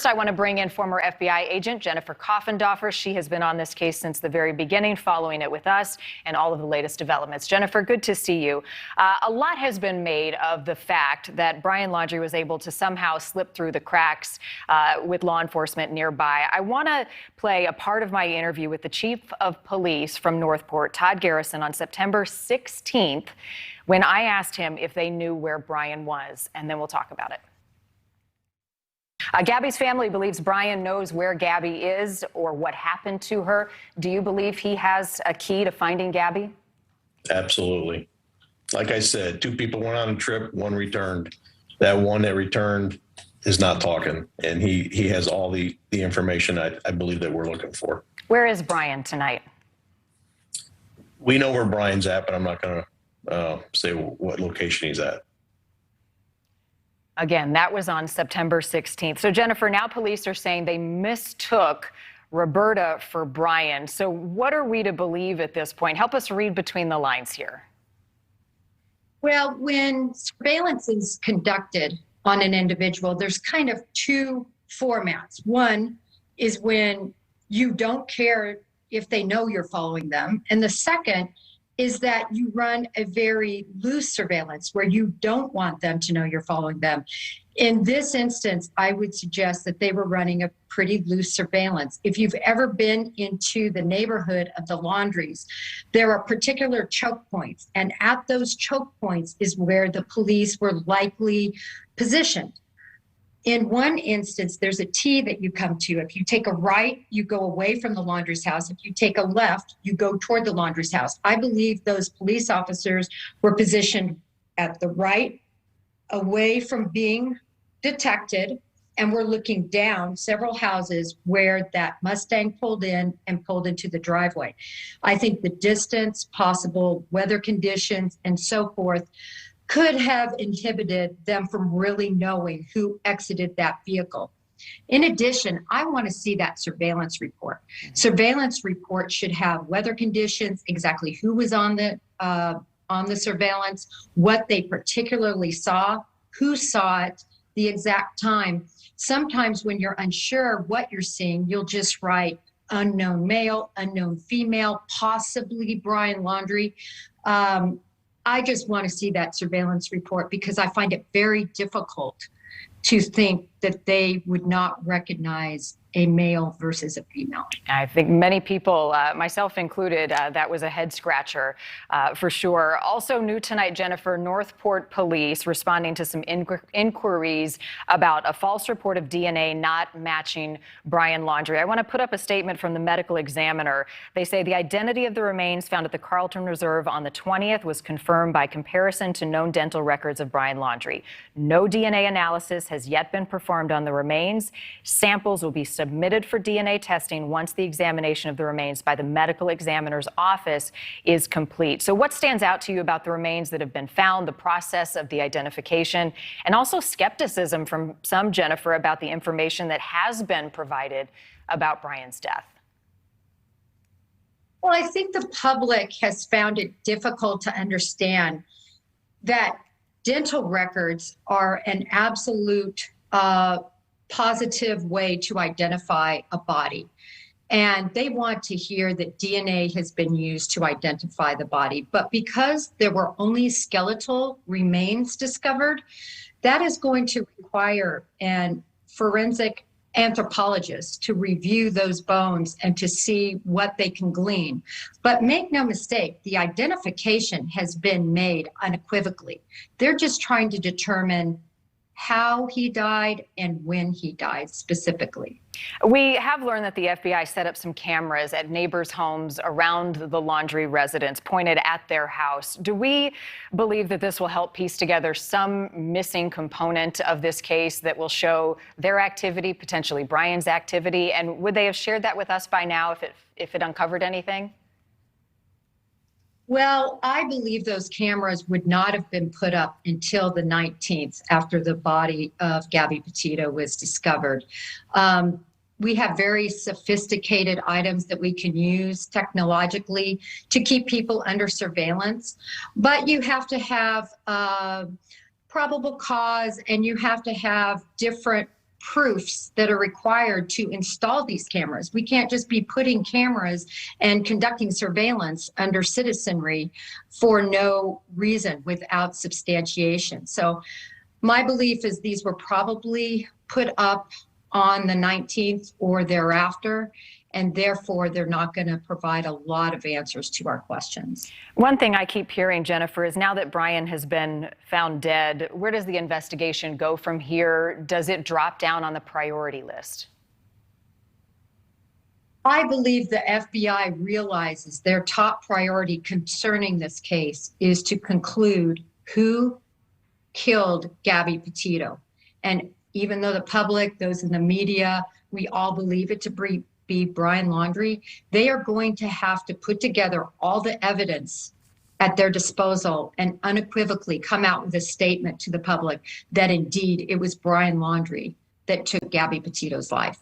I want to bring in former FBI agent Jennifer Coffindaffer. She has been on this case since the very beginning, following it with us and all of the latest developments. Jennifer, good to see you. A lot has been made of the fact that Brian Laundrie was able to somehow slip through the cracks with law enforcement nearby. I want to play a part of my interview with the chief of police from Northport, Todd Garrison, on September 16th, when I asked him if they knew where Brian was, and then we'll talk about it. Gabby's family believes Brian knows where Gabby is or what happened to her. Do you believe he has a key to finding Gabby? Absolutely. Like I said, two people went on a trip, one returned. That one that returned is not talking, and he has all the information I believe that we're looking for. Where is Brian tonight? We know where Brian's at, but I'm not going to say what location he's at. Again, that was on September 16th. So, Jennifer, now police are saying they mistook Roberta for Brian. So what are we to believe at this point? Help us read between the lines here. Well, when surveillance is conducted on an individual, there's kind of two formats. One is when you don't care if they know you're following them. And the second is that you run a very loose surveillance where you don't want them to know you're following them. In this instance, I would suggest that they were running a pretty loose surveillance. If you've ever been into the neighborhood of the Laundries, there are particular choke points, and at those choke points is where the police were likely positioned. In one instance, there's a T that you come to. If you take a right, you go away from the Laundrie's house. If you take a left, you go toward the Laundrie's house. I believe those police officers were positioned at the right, away from being detected, and we're looking down several houses where that Mustang pulled in and pulled into the driveway. I think the distance, possible weather conditions, and so forth could have inhibited them from really knowing who exited that vehicle. In addition, I want to see that surveillance report. Surveillance report should have weather conditions, exactly who was on the surveillance, what they particularly saw, who saw it, the exact time. Sometimes when you're unsure what you're seeing, you'll just write unknown male, unknown female, possibly Brian Laundrie. I just want to see that surveillance report because I find it very difficult to think that they would not recognize a male versus a female. I think many people, myself included, that was a head scratcher for sure. Also new tonight, Jennifer, Northport police responding to some inquiries about a false report of DNA not matching Brian Laundrie. I want to put up a statement from the medical examiner. They say the identity of the remains found at the Carlton Reserve on the 20th was confirmed by comparison to known dental records of Brian Laundrie. No DNA analysis has yet been performed on the remains. Samples will be submitted for DNA testing once the examination of the remains by the medical examiner's office is complete. So what stands out to you about the remains that have been found, the process of the identification, and also skepticism from some, Jennifer, about the information that has been provided about Brian's death? Well, I think the public has found it difficult to understand that dental records are an absolute positive way to identify a body. And they want to hear that DNA has been used to identify the body. But because there were only skeletal remains discovered, that is going to require an forensic anthropologist to review those bones and to see what they can glean. But make no mistake, the identification has been made unequivocally. They're just trying to determine how he died and when he died specifically. We have learned that the FBI set up some cameras at neighbors' homes around the Laundrie residence, pointed at their house. Do we believe that this will help piece together some missing component of this case that will show their activity, potentially Brian's activity? And would they have shared that with us by now if it uncovered anything? Well, I believe those cameras would not have been put up until the 19th after the body of Gabby Petito was discovered. We have very sophisticated items that we can use technologically to keep people under surveillance, but you have to have probable cause and you have to have different proofs that are required to install these cameras. We can't just be putting cameras and conducting surveillance under citizenry for no reason without substantiation. So my belief is these were probably put up on the 19th or thereafter, and therefore they're not going to provide a lot of answers to our questions. One thing I keep hearing, Jennifer, is now that Brian has been found dead, where does the investigation go from here? Does it drop down on the priority list? I believe the FBI realizes their top priority concerning this case is to conclude who killed Gabby Petito. And even though the public, those in the media, we all believe it to be Brian Laundrie, they are going to have to put together all the evidence at their disposal and unequivocally come out with a statement to the public that indeed it was Brian Laundrie that took Gabby Petito's life.